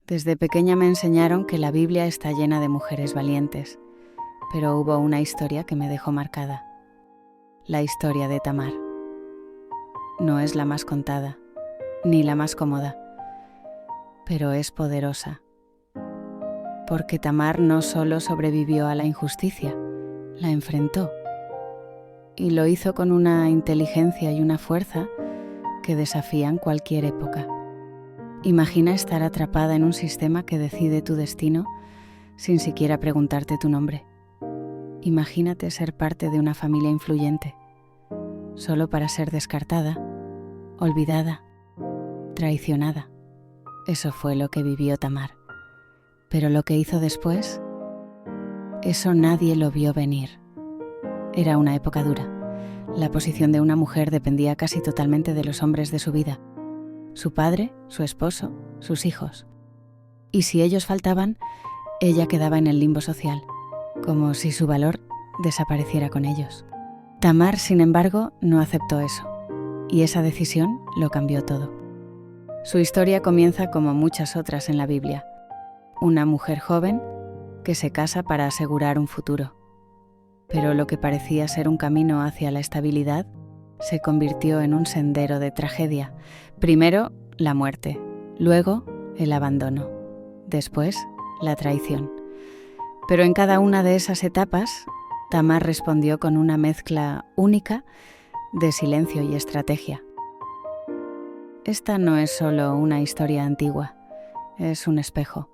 Desde pequeña me enseñaron que la Biblia está llena de mujeres valientes, pero hubo una historia que me dejó marcada. La historia de Tamar. No es la más contada, ni la más cómoda, pero es poderosa. Porque Tamar no solo sobrevivió a la injusticia, la enfrentó. Y lo hizo con una inteligencia y una fuerza que desafían cualquier época. Imagina estar atrapada en un sistema que decide tu destino sin siquiera preguntarte tu nombre. Imagínate ser parte de una familia influyente, solo para ser descartada, olvidada, traicionada. Eso fue lo que vivió Tamar. Pero lo que hizo después, eso nadie lo vio venir. Era una época dura. La posición de una mujer dependía casi totalmente de los hombres de su vida. Su padre, su esposo, sus hijos. Y si ellos faltaban, ella quedaba en el limbo social, como si su valor desapareciera con ellos. Tamar, sin embargo, no aceptó eso, y esa decisión lo cambió todo. Su historia comienza como muchas otras en la Biblia. Una mujer joven que se casa para asegurar un futuro. Pero lo que parecía ser un camino hacia la estabilidad se convirtió en un sendero de tragedia. Primero, la muerte, luego, el abandono, después, la traición. Pero en cada una de esas etapas, Tamar respondió con una mezcla única de silencio y estrategia. Esta no es solo una historia antigua, es un espejo,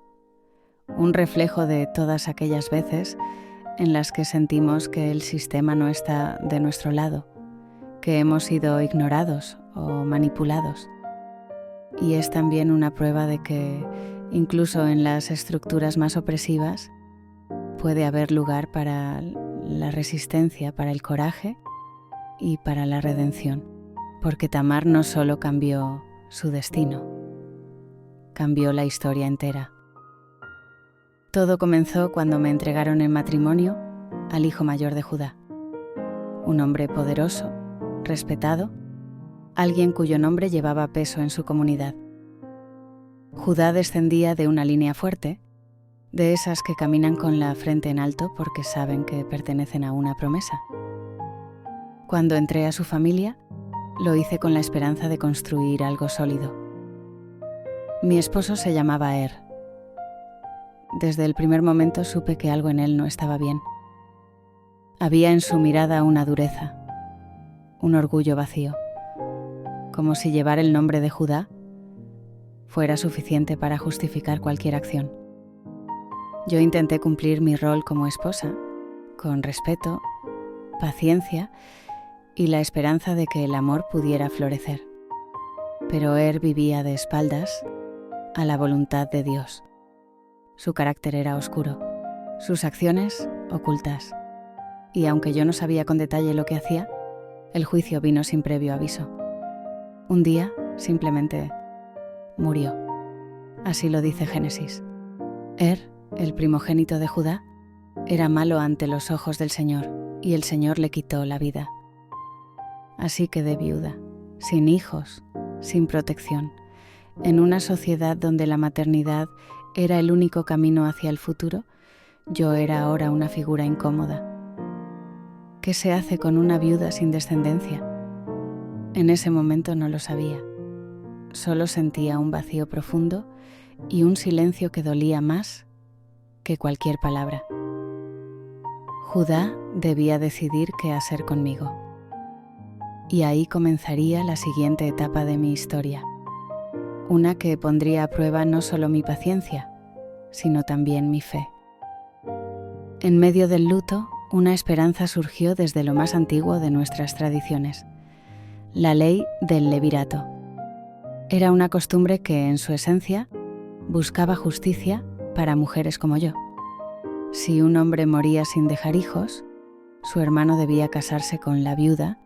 un reflejo de todas aquellas veces en las que sentimos que el sistema no está de nuestro lado, que hemos sido ignorados o manipulados. Y es también una prueba de que, incluso en las estructuras más opresivas, puede haber lugar para la resistencia, para el coraje y para la redención. Porque Tamar no solo cambió su destino, cambió la historia entera. Todo comenzó cuando me entregaron en matrimonio al hijo mayor de Judá, un hombre poderoso, respetado, alguien cuyo nombre llevaba peso en su comunidad. Judá descendía de una línea fuerte, de esas que caminan con la frente en alto porque saben que pertenecen a una promesa. Cuando entré a su familia, lo hice con la esperanza de construir algo sólido. Mi esposo se llamaba Desde el primer momento supe que algo en él no estaba bien. Había en su mirada una dureza, un orgullo vacío, como si llevar el nombre de Judá fuera suficiente para justificar cualquier acción. Yo intenté cumplir mi rol como esposa, con respeto, paciencia y la esperanza de que el amor pudiera florecer. Pero vivía de espaldas a la voluntad de Dios. Su carácter era oscuro, sus acciones ocultas. Y aunque yo no sabía con detalle lo que hacía, el juicio vino sin previo aviso. Un día, simplemente, murió. Así lo dice Génesis. El primogénito de Judá, era malo ante los ojos del Señor, y el Señor le quitó la vida. Así quedé viuda, sin hijos, sin protección, en una sociedad donde la maternidad era el único camino hacia el futuro. Yo era ahora una figura incómoda. ¿Qué se hace con una viuda sin descendencia? En ese momento no lo sabía. Solo sentía un vacío profundo y un silencio que dolía más que cualquier palabra. Judá debía decidir qué hacer conmigo. Y ahí comenzaría la siguiente etapa de mi historia. Una que pondría a prueba no solo mi paciencia, sino también mi fe. En medio del luto, una esperanza surgió desde lo más antiguo de nuestras tradiciones, la ley del levirato. Era una costumbre que, en su esencia, buscaba justicia para mujeres como yo. Si un hombre moría sin dejar hijos, su hermano debía casarse con la viuda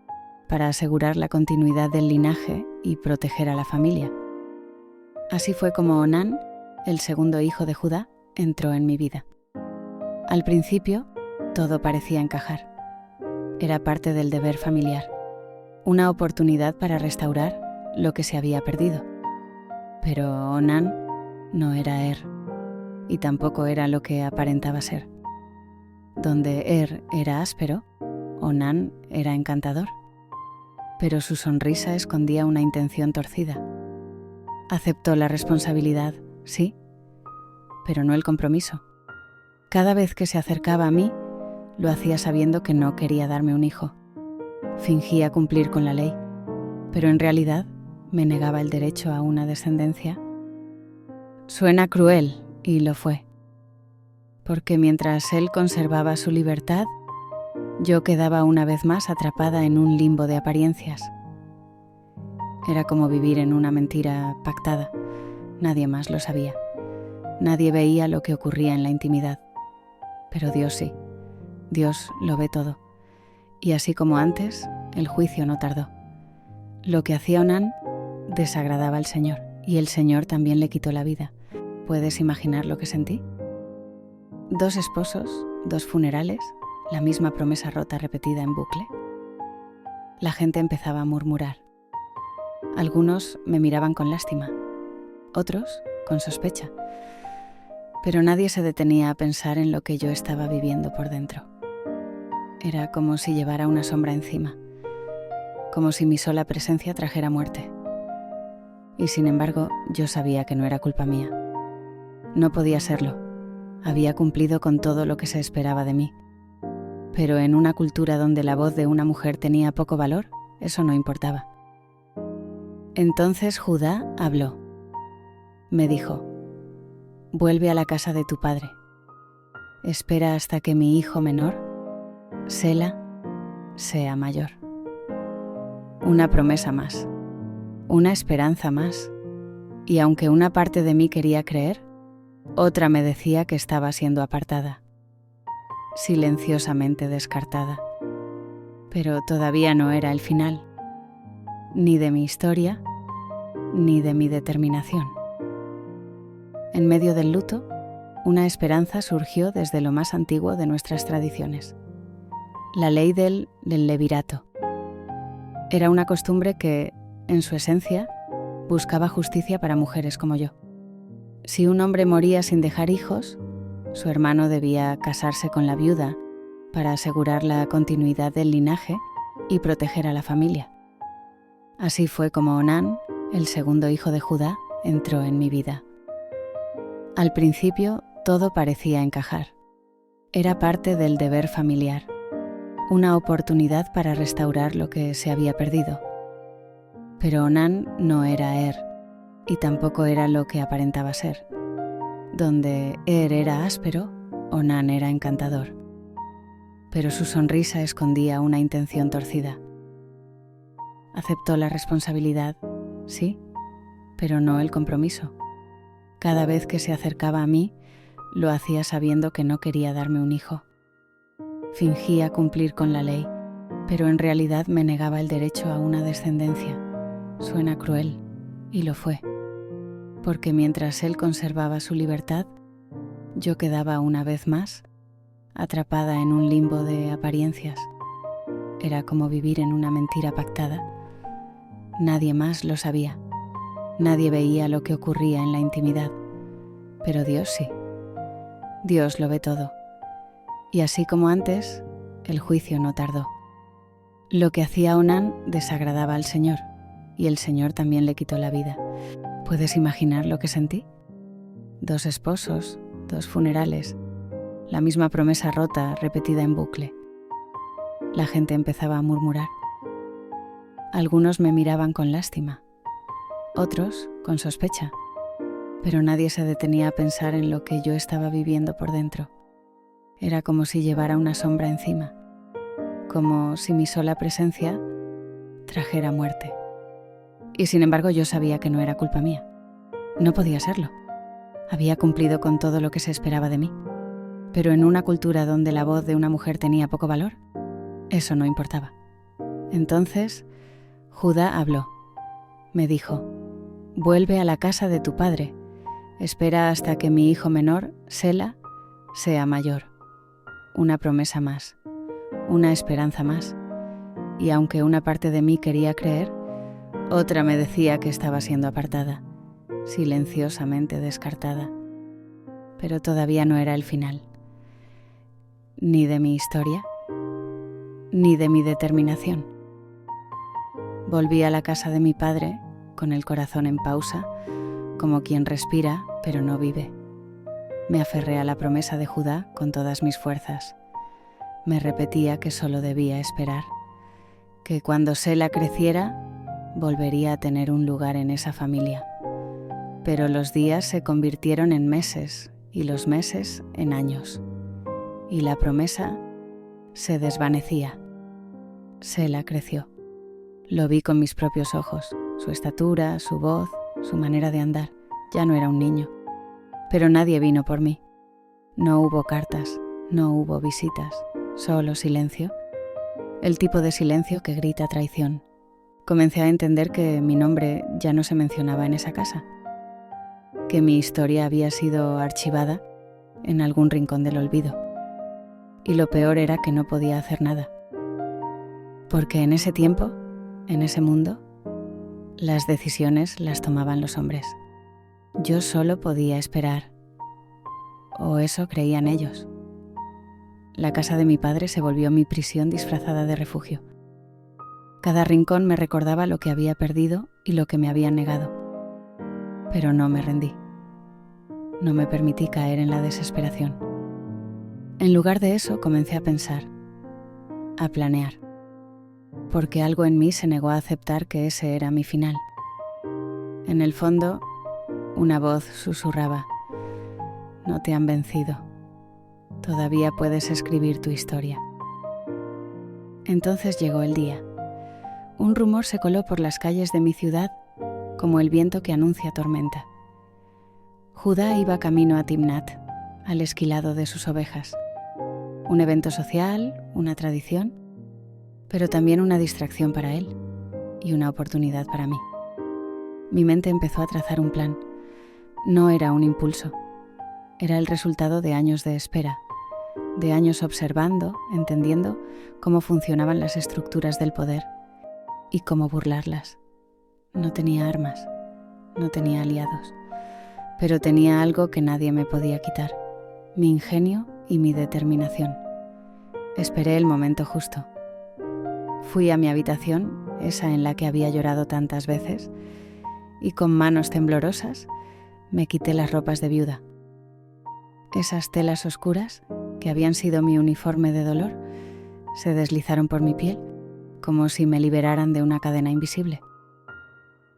para asegurar la continuidad del linaje y proteger a la familia. Así fue como Onán, el segundo hijo de Judá, entró en mi vida. Al principio, todo parecía encajar. Era parte del deber familiar, una oportunidad para restaurar lo que se había perdido. Pero Onán no era y tampoco era lo que aparentaba ser. Donde era áspero, Onan era encantador, pero su sonrisa escondía una intención torcida. Aceptó la responsabilidad, sí, pero no el compromiso. Cada vez que se acercaba a mí, lo hacía sabiendo que no quería darme un hijo. Fingía cumplir con la ley, pero en realidad me negaba el derecho a una descendencia. Suena cruel, y lo fue, porque mientras él conservaba su libertad, yo quedaba una vez más atrapada en un limbo de apariencias. Era como vivir en una mentira pactada. Nadie más lo sabía. Nadie veía lo que ocurría en la intimidad. Pero Dios sí. Dios lo ve todo. Y así como antes, el juicio no tardó. Lo que hacía Onan desagradaba al Señor, y el Señor también le quitó la vida. ¿Puedes imaginar lo que sentí? 2 esposos, 2 funerales, la misma promesa rota repetida en bucle. La gente empezaba a murmurar. Algunos me miraban con lástima, otros con sospecha, pero nadie se detenía a pensar en lo que yo estaba viviendo por dentro. Era como si llevara una sombra encima, como si mi sola presencia trajera muerte. Y sin embargo, yo sabía que no era culpa mía. No podía serlo. Había cumplido con todo lo que se esperaba de mí. Pero en una cultura donde la voz de una mujer tenía poco valor, eso no importaba. Entonces Judá habló. Me dijo: vuelve a la casa de tu padre. Espera hasta que mi hijo menor, Sela, sea mayor. Una promesa más, una esperanza más, y aunque una parte de mí quería creer, otra me decía que estaba siendo apartada, silenciosamente descartada. Pero todavía no era el final, ni de mi historia, ni de mi determinación. En medio del luto, una esperanza surgió desde lo más antiguo de nuestras tradiciones. La ley del levirato. Era una costumbre que, en su esencia, buscaba justicia para mujeres como yo. Si un hombre moría sin dejar hijos, su hermano debía casarse con la viuda para asegurar la continuidad del linaje y proteger a la familia. Así fue como Onán, el segundo hijo de Judá, entró en mi vida. Al principio, todo parecía encajar. Era parte del deber familiar, una oportunidad para restaurar lo que se había perdido. Pero Onán no era y tampoco era lo que aparentaba ser. Donde era áspero, Onán era encantador. Pero su sonrisa escondía una intención torcida. Aceptó la responsabilidad, sí, pero no el compromiso. Cada vez que se acercaba a mí, lo hacía sabiendo que no quería darme un hijo. Fingía cumplir con la ley, pero en realidad me negaba el derecho a una descendencia. Suena cruel, y lo fue, porque mientras él conservaba su libertad, yo quedaba una vez más atrapada en un limbo de apariencias. Era como vivir en una mentira pactada. Nadie más lo sabía. Nadie veía lo que ocurría en la intimidad. Pero Dios sí. Dios lo ve todo. Y así como antes, el juicio no tardó. Lo que hacía Onán desagradaba al Señor, y el Señor también le quitó la vida. ¿Puedes imaginar lo que sentí? 2 esposos, 2 funerales, la misma promesa rota repetida en bucle. La gente empezaba a murmurar. Algunos me miraban con lástima, otros con sospecha, pero nadie se detenía a pensar en lo que yo estaba viviendo por dentro. Era como si llevara una sombra encima, como si mi sola presencia trajera muerte. Y sin embargo yo sabía que no era culpa mía. No podía serlo. Había cumplido con todo lo que se esperaba de mí. Pero en una cultura donde la voz de una mujer tenía poco valor, eso no importaba. Entonces, Judá habló. Me dijo: vuelve a la casa de tu padre. Espera hasta que mi hijo menor, Sela, sea mayor. Una promesa más, una esperanza más. Y aunque una parte de mí quería creer, otra me decía que estaba siendo apartada, silenciosamente descartada. Pero todavía no era el final, ni de mi historia, ni de mi determinación. Volví a la casa de mi padre con el corazón en pausa, como quien respira pero no vive. Me aferré a la promesa de Judá con todas mis fuerzas. Me repetía que solo debía esperar, que cuando Sela creciera, volvería a tener un lugar en esa familia. Pero los días se convirtieron en meses y los meses en años. Y la promesa se desvanecía. Sela creció. Lo vi con mis propios ojos, su estatura, su voz, su manera de andar. Ya no era un niño. Pero nadie vino por mí. No hubo cartas, no hubo visitas, solo silencio. El tipo de silencio que grita traición. Comencé a entender que mi nombre ya no se mencionaba en esa casa, que mi historia había sido archivada en algún rincón del olvido. Y lo peor era que no podía hacer nada. Porque en ese tiempo, en ese mundo, las decisiones las tomaban los hombres. Yo solo podía esperar, o eso creían ellos. La casa de mi padre se volvió mi prisión disfrazada de refugio. Cada rincón me recordaba lo que había perdido y lo que me habían negado. Pero no me rendí. No me permití caer en la desesperación. En lugar de eso, comencé a pensar, a planear, porque algo en mí se negó a aceptar que ese era mi final. En el fondo, una voz susurraba, no te han vencido, todavía puedes escribir tu historia. Entonces llegó el día. Un rumor se coló por las calles de mi ciudad como el viento que anuncia tormenta. Judá iba camino a Timnat, al esquilado de sus ovejas. Un evento social, una tradición, pero también una distracción para él y una oportunidad para mí. Mi mente empezó a trazar un plan. No era un impulso, era el resultado de años de espera, de años observando, entendiendo cómo funcionaban las estructuras del poder y cómo burlarlas. No tenía armas, no tenía aliados, pero tenía algo que nadie me podía quitar, mi ingenio y mi determinación. Esperé el momento justo. Fui a mi habitación, esa en la que había llorado tantas veces, y con manos temblorosas me quité las ropas de viuda. Esas telas oscuras, que habían sido mi uniforme de dolor, se deslizaron por mi piel, como si me liberaran de una cadena invisible.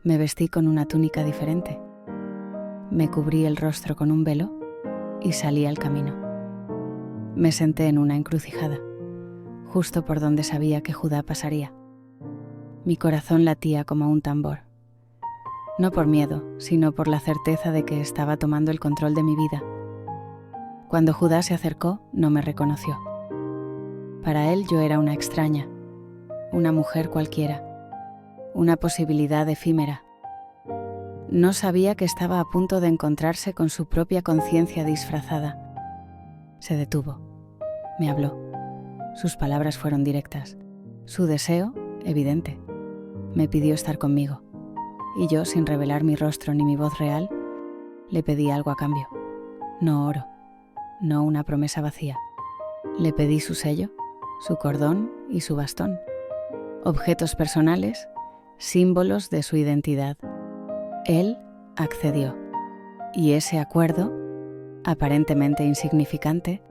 Me vestí con una túnica diferente. Me cubrí el rostro con un velo y salí al camino. Me senté en una encrucijada, justo por donde sabía que Judá pasaría. Mi corazón latía como un tambor. No por miedo, sino por la certeza de que estaba tomando el control de mi vida. Cuando Judá se acercó, no me reconoció. Para él yo era una extraña, una mujer cualquiera, una posibilidad efímera. No sabía que estaba a punto de encontrarse con su propia conciencia disfrazada. Se detuvo. Me habló. Sus palabras fueron directas. Su deseo, evidente. Me pidió estar conmigo. Y yo, sin revelar mi rostro ni mi voz real, le pedí algo a cambio. No oro, no una promesa vacía. Le pedí su sello, su cordón y su bastón. Objetos personales, símbolos de su identidad. Él accedió. Y ese acuerdo, aparentemente insignificante,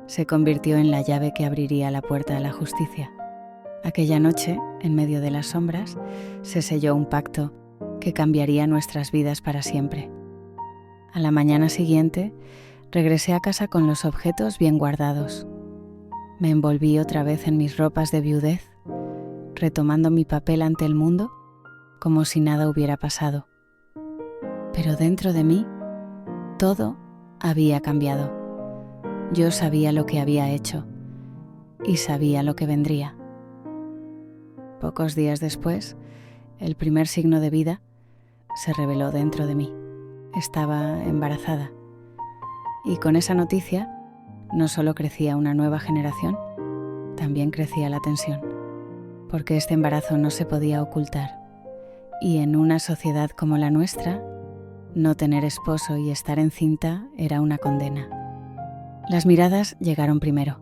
se convirtió en la llave que abriría la puerta a la justicia. Aquella noche, en medio de las sombras, se selló un pacto que cambiaría nuestras vidas para siempre. A la mañana siguiente, regresé a casa con los objetos bien guardados. Me envolví otra vez en mis ropas de viudez, retomando mi papel ante el mundo como si nada hubiera pasado. Pero dentro de mí, todo había cambiado. Yo sabía lo que había hecho y sabía lo que vendría. Pocos días después, el primer signo de vida se reveló dentro de mí. Estaba embarazada. Y con esa noticia, no solo crecía una nueva generación, también crecía la tensión, porque este embarazo no se podía ocultar. Y en una sociedad como la nuestra, No tener esposo y estar encinta era una condena. Las miradas llegaron primero,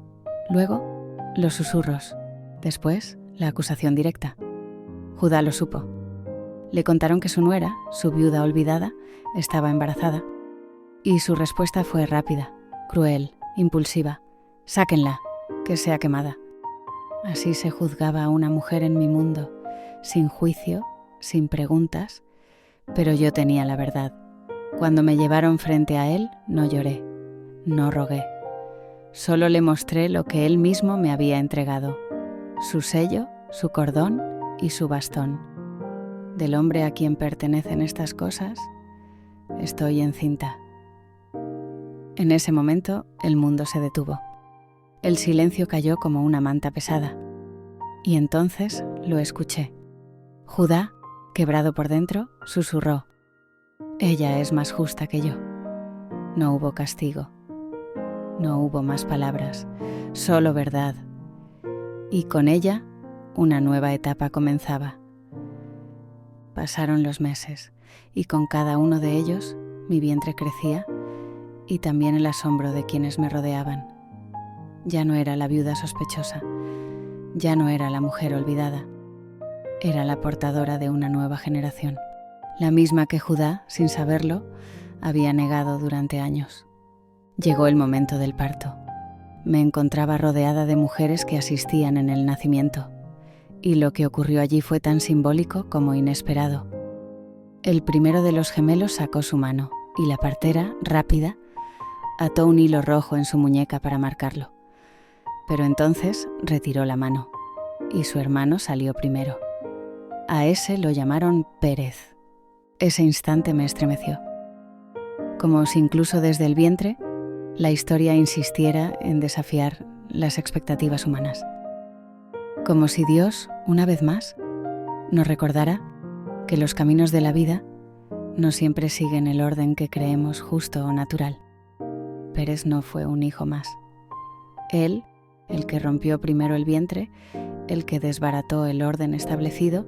luego los susurros, después la acusación directa. Judá lo supo. Le contaron que su nuera, su viuda olvidada, estaba embarazada, y su respuesta fue rápida, cruel, impulsiva. «Sáquenla, que sea quemada». Así se juzgaba a una mujer en mi mundo, sin juicio, sin preguntas, pero yo tenía la verdad. Cuando me llevaron frente a él, no lloré, no rogué. Solo le mostré lo que él mismo me había entregado, su sello, su cordón y su bastón. Del hombre a quien pertenecen estas cosas, estoy encinta. En ese momento, el mundo se detuvo. El silencio cayó como una manta pesada. Y entonces lo escuché. Judá, quebrado por dentro, susurró: «Ella es más justa que yo». No hubo castigo. No hubo más palabras, solo verdad. Y con ella, una nueva etapa comenzaba. Pasaron los meses, y con cada uno de ellos, mi vientre crecía, y también el asombro de quienes me rodeaban. Ya no era la viuda sospechosa, ya no era la mujer olvidada. Era la portadora de una nueva generación, la misma que Judá, sin saberlo, había negado durante años. Llegó el momento del parto. Me encontraba rodeada de mujeres que asistían en el nacimiento, y lo que ocurrió allí fue tan simbólico como inesperado. El primero de los gemelos sacó su mano, y la partera, rápida, ató un hilo rojo en su muñeca para marcarlo. Pero entonces retiró la mano, y su hermano salió primero. A ese lo llamaron Pérez. Ese instante me estremeció. Como si incluso desde el vientre, la historia insistiera en desafiar las expectativas humanas. Como si Dios, una vez más, nos recordara que los caminos de la vida no siempre siguen el orden que creemos justo o natural. Pérez no fue un hijo más. Él, el que rompió primero el vientre, el que desbarató el orden establecido,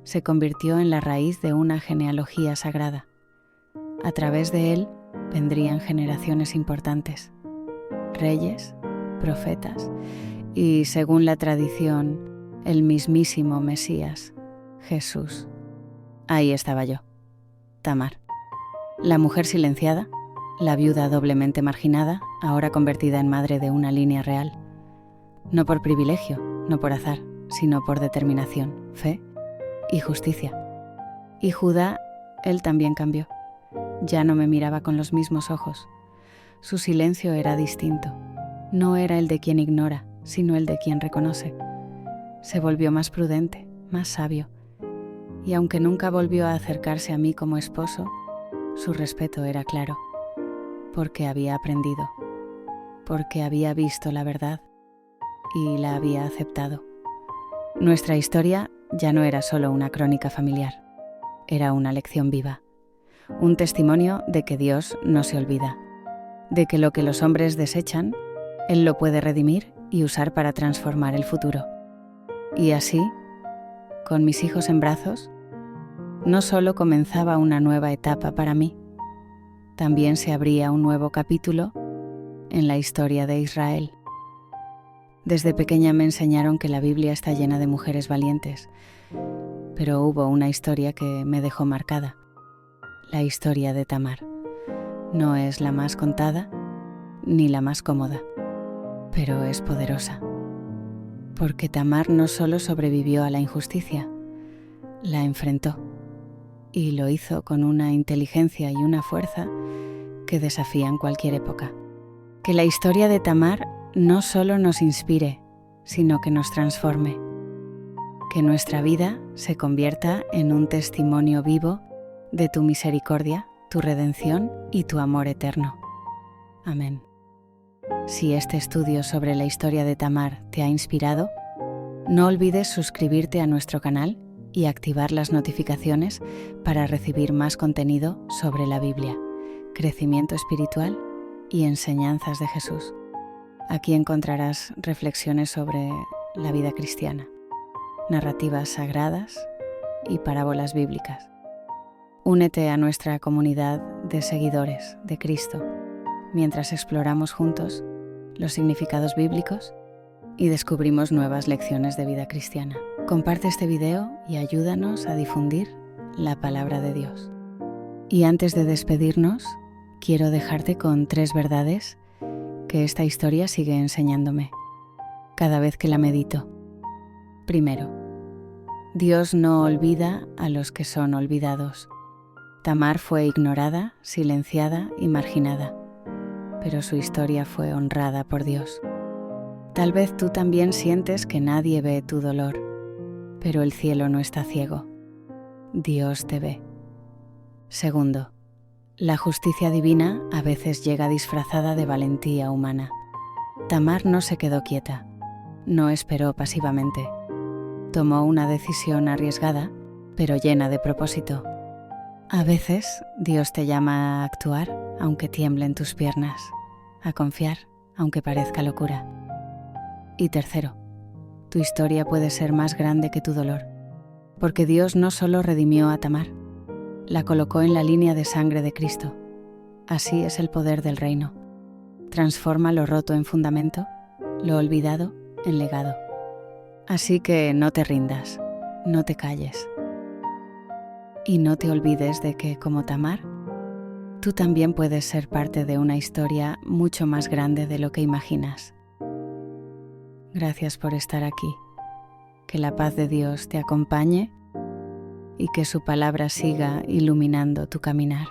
se convirtió en la raíz de una genealogía sagrada. A través de él vendrían generaciones importantes, reyes, profetas y, según la tradición, el mismísimo Mesías, Jesús. Ahí estaba yo, Tamar, la mujer silenciada, la viuda doblemente marginada, ahora convertida en madre de una línea real. No por privilegio, no por azar, sino por determinación, fe y justicia. Y Judá, él también cambió. Ya no me miraba con los mismos ojos. Su silencio era distinto. No era el de quien ignora, sino el de quien reconoce. Se volvió más prudente, más sabio. Y aunque nunca volvió a acercarse a mí como esposo, su respeto era claro. Porque había aprendido. Porque había visto la verdad y la había aceptado. Nuestra historia ya no era solo una crónica familiar. Era una lección viva. Un testimonio de que Dios no se olvida, de que lo que los hombres desechan, Él lo puede redimir y usar para transformar el futuro. Y así, con mis hijos en brazos, no solo comenzaba una nueva etapa para mí, también se abría un nuevo capítulo en la historia de Israel. Desde pequeña me enseñaron que la Biblia está llena de mujeres valientes, pero hubo una historia que me dejó marcada. La historia de Tamar. No es la más contada ni la más cómoda, pero es poderosa. Porque Tamar no solo sobrevivió a la injusticia, la enfrentó y lo hizo con una inteligencia y una fuerza que desafían cualquier época. Que la historia de Tamar no solo nos inspire, sino que nos transforme. Que nuestra vida se convierta en un testimonio vivo de tu misericordia, tu redención y tu amor eterno. Amén. Si este estudio sobre la historia de Tamar te ha inspirado, no olvides suscribirte a nuestro canal y activar las notificaciones para recibir más contenido sobre la Biblia, crecimiento espiritual y enseñanzas de Jesús. Aquí encontrarás reflexiones sobre la vida cristiana, narrativas sagradas y parábolas bíblicas. Únete a nuestra comunidad de seguidores de Cristo mientras exploramos juntos los significados bíblicos y descubrimos nuevas lecciones de vida cristiana. Comparte este video y ayúdanos a difundir la palabra de Dios. Y antes de despedirnos, quiero dejarte con 3 verdades que esta historia sigue enseñándome cada vez que la medito. Primero, Dios no olvida a los que son olvidados. Tamar fue ignorada, silenciada y marginada, pero su historia fue honrada por Dios. Tal vez tú también sientes que nadie ve tu dolor, pero el cielo no está ciego. Dios te ve. Segundo, la justicia divina a veces llega disfrazada de valentía humana. Tamar no se quedó quieta, no esperó pasivamente. Tomó una decisión arriesgada, pero llena de propósito. A veces Dios te llama a actuar aunque tiemblen tus piernas, a confiar aunque parezca locura. Y tercero, tu historia puede ser más grande que tu dolor, porque Dios no solo redimió a Tamar, la colocó en la línea de sangre de Cristo. Así es el poder del reino. Transforma lo roto en fundamento, lo olvidado en legado. Así que no te rindas, no te calles. Y no te olvides de que, como Tamar, tú también puedes ser parte de una historia mucho más grande de lo que imaginas. Gracias por estar aquí. Que la paz de Dios te acompañe y que su palabra siga iluminando tu caminar.